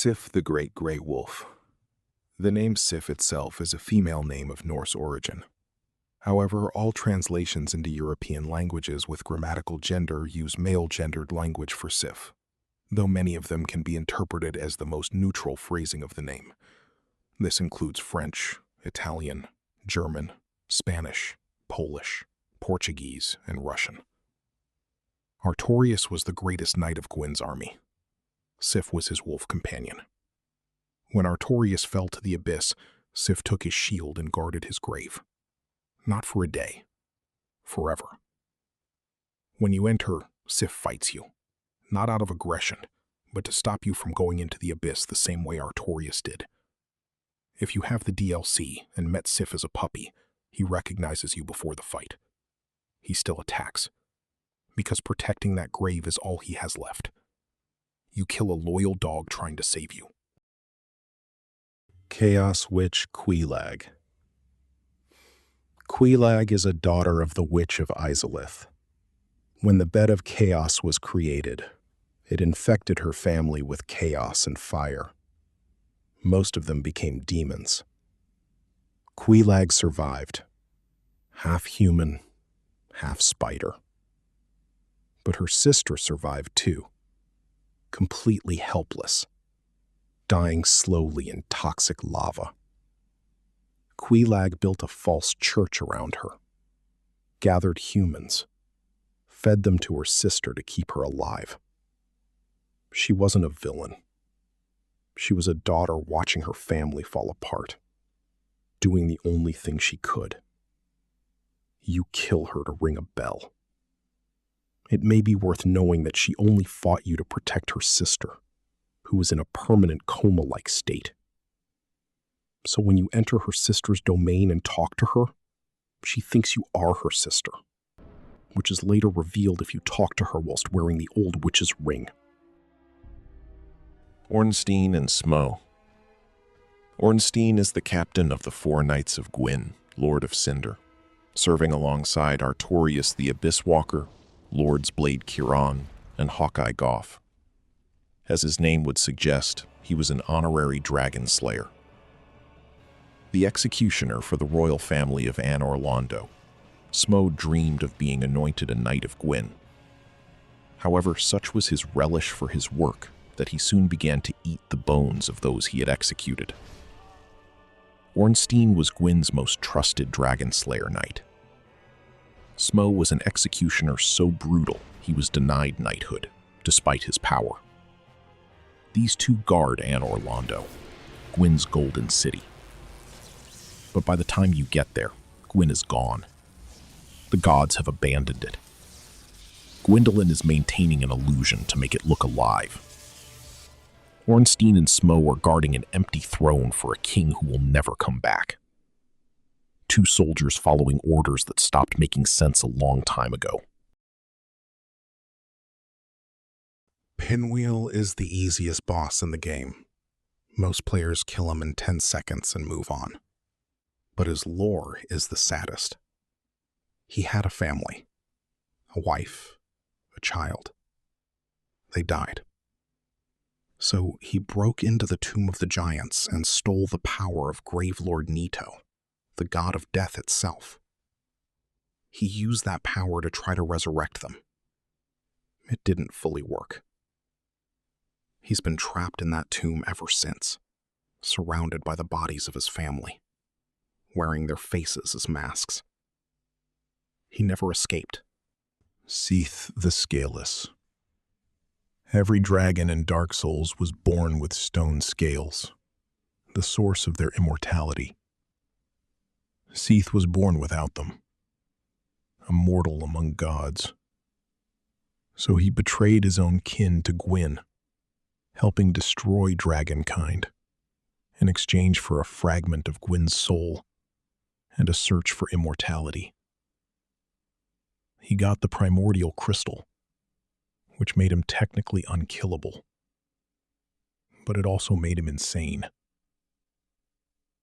Sif the Great Grey Wolf. The name Sif itself is a female name of Norse origin. However, all translations into European languages with grammatical gender use male-gendered language for Sif, though many of them can be interpreted as the most neutral phrasing of the name. This includes French, Italian, German, Spanish, Polish, Portuguese, and Russian. Artorius was the greatest knight of Gwyn's army. Sif was his wolf companion. When Artorius fell to the abyss, Sif took his shield and guarded his grave. Not for a day, forever. When you enter, Sif fights you, not out of aggression, but to stop you from going into the abyss the same way Artorius did. If you have the DLC and met Sif as a puppy, he recognizes you before the fight. He still attacks, because protecting that grave is all he has left. You kill a loyal dog trying to save you. Chaos Witch Quelaag. Quelaag is a daughter of the Witch of Izalith. When the bed of chaos was created, it infected her family with chaos and fire. Most of them became demons. Quelaag survived, half human, half spider. But her sister survived too, completely helpless, dying slowly in toxic lava. Quelaag built a false church around her, gathered humans, fed them to her sister to keep her alive. She wasn't a villain. She was a daughter watching her family fall apart, doing the only thing she could. You kill her to ring a bell. It may be worth knowing that she only fought you to protect her sister, who was in a permanent coma-like state. So when you enter her sister's domain and talk to her, she thinks you are her sister, which is later revealed if you talk to her whilst wearing the old witch's ring. Ornstein and Smo. Ornstein is the captain of the 4 Knights of Gwyn, Lord of Cinder, serving alongside Artorius the Abyss Walker, Lords Blade Kiran, and Hawkeye Goff. As his name would suggest, he was an honorary dragon slayer. The executioner for the royal family of Anor Londo, Smo dreamed of being anointed a Knight of Gwyn. However, such was his relish for his work that he soon began to eat the bones of those he had executed. Ornstein was Gwyn's most trusted dragon slayer knight. Smo was an executioner so brutal he was denied knighthood, despite his power. These two guard Anor Londo, Gwyn's golden city. But by the time you get there, Gwyn is gone. The gods have abandoned it. Gwendolyn is maintaining an illusion to make it look alive. Ornstein and Smo are guarding an empty throne for a king who will never come back. 2 soldiers following orders that stopped making sense a long time ago. Pinwheel is the easiest boss in the game. Most players kill him in 10 seconds and move on. But his lore is the saddest. He had a family, a wife, a child. They died. So he broke into the Tomb of the Giants and stole the power of Gravelord Nito, the god of death itself. He used that power to try to resurrect them. It didn't fully work. He's been trapped in that tomb ever since, surrounded by the bodies of his family, wearing their faces as masks. He never escaped. Seath the Scaleless. Every dragon in Dark Souls was born with stone scales, the source of their immortality. Seath was born without them, a mortal among gods. So he betrayed his own kin to Gwyn, helping destroy dragonkind in exchange for a fragment of Gwyn's soul and a search for immortality. He got the primordial crystal, which made him technically unkillable, but it also made him insane.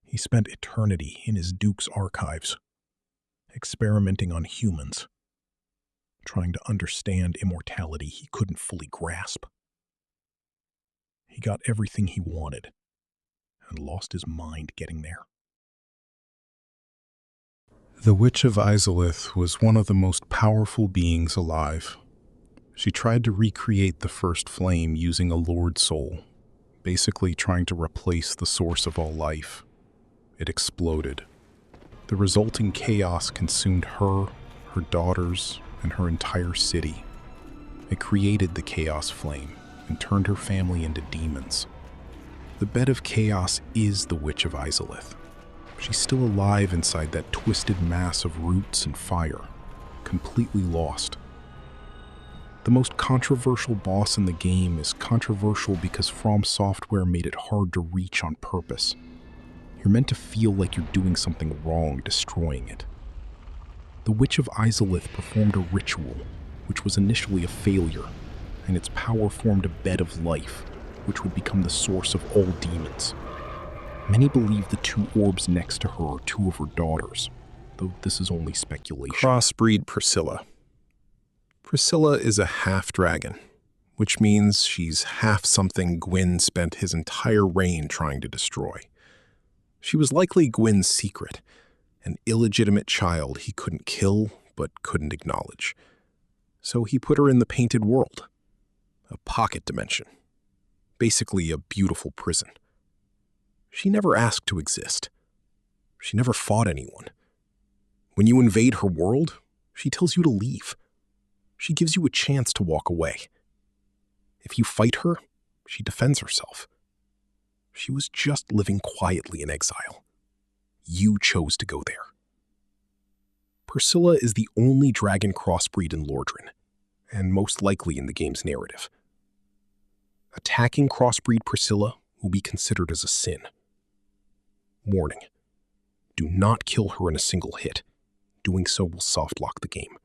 He spent eternity in his Duke's archives, experimenting on humans, trying to understand immortality he couldn't fully grasp. He got everything he wanted and lost his mind getting there. The Witch of Izalith was one of the most powerful beings alive. She tried to recreate the first flame using a Lord soul, basically trying to replace the source of all life. It exploded. The resulting chaos consumed her, her daughters, and her entire city. It created the chaos flame and turned her family into demons. The bed of chaos is the Witch of Izalith. She's still alive inside that twisted mass of roots and fire, completely lost. The most controversial boss in the game is controversial because From Software made it hard to reach on purpose. You're meant to feel like you're doing something wrong destroying it. The Witch of Izalith performed a ritual, which was initially a failure, and its power formed a bed of life, which would become the source of all demons. Many believe the two orbs next to her are two of her daughters, though this is only speculation. Crossbreed Priscilla. Priscilla is a half-dragon, which means she's half something Gwyn spent his entire reign trying to destroy. She was likely Gwyn's secret, an illegitimate child he couldn't kill but couldn't acknowledge. So he put her in the Painted World, a pocket dimension, basically a beautiful prison. She never asked to exist. She never fought anyone. When you invade her world, she tells you to leave. She gives you a chance to walk away. If you fight her, she defends herself. She was just living quietly in exile. You chose to go there. Priscilla is the only dragon crossbreed in Lordran, and most likely in the game's narrative. Attacking crossbreed Priscilla will be considered as a sin. Warning: do not kill her in a single hit. Doing so will softlock the game.